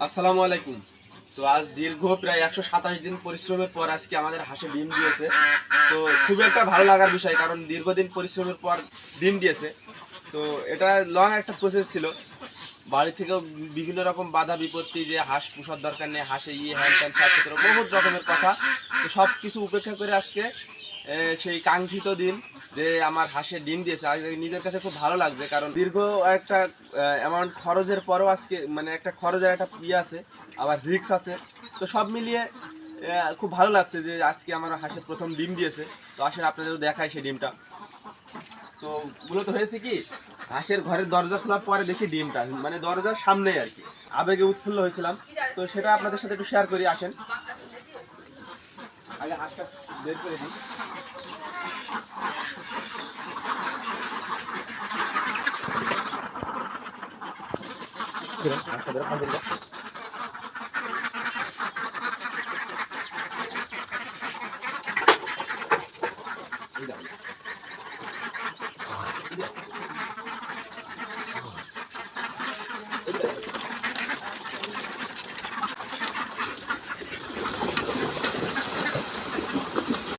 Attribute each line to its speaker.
Speaker 1: আসসালামু আলাইকুম। তো আজ দীর্ঘ প্রায় ১২৭ দিন পরিশ্রমের পর আজকে আমাদের হাঁসে ডিম দিয়েছে। তো খুবই একটা ভালো লাগার বিষয়, কারণ দীর্ঘদিন পরিশ্রমের পর ডিম দিয়েছে। তো এটা লং একটা প্রসেস ছিল। বাড়ি থেকেও বিভিন্ন রকম বাধা বিপত্তি, যে হাঁস পোষার দরকার নেই, হাঁসে হ্যান ত্যান সাথে বহুত রকমের কথা। তো সব কিছু উপেক্ষা করে আজকে সেই কাঙ্ক্ষিত দিন যে আমার হাঁসে ডিম দিয়েছে, আজ নিজের কাছে খুব ভালো লাগছে। কারণ দীর্ঘ একটা অ্যামাউন্ট খরচের পরও আজকে মানে একটা খরচের একটা আছে, আবার রিস্ক আছে। তো সব মিলিয়ে খুব ভালো লাগছে যে আজকে আমার হাঁসের প্রথম ডিম দিয়েছে। তো আসেন আপনাদেরও দেখায় সেই ডিমটা। তো মূলত হয়েছে কি, হাঁসের ঘরের দরজা খোলার পরে দেখি ডিমটা মানে দরজার সামনেই আর কি, আবেগে উৎফুল্ল হয়েছিলাম। তো সেটা আপনাদের সাথে একটু শেয়ার করি। আসেন আগে হাঁসটা বের করে দিই। হাঁসটা বের করে দিই।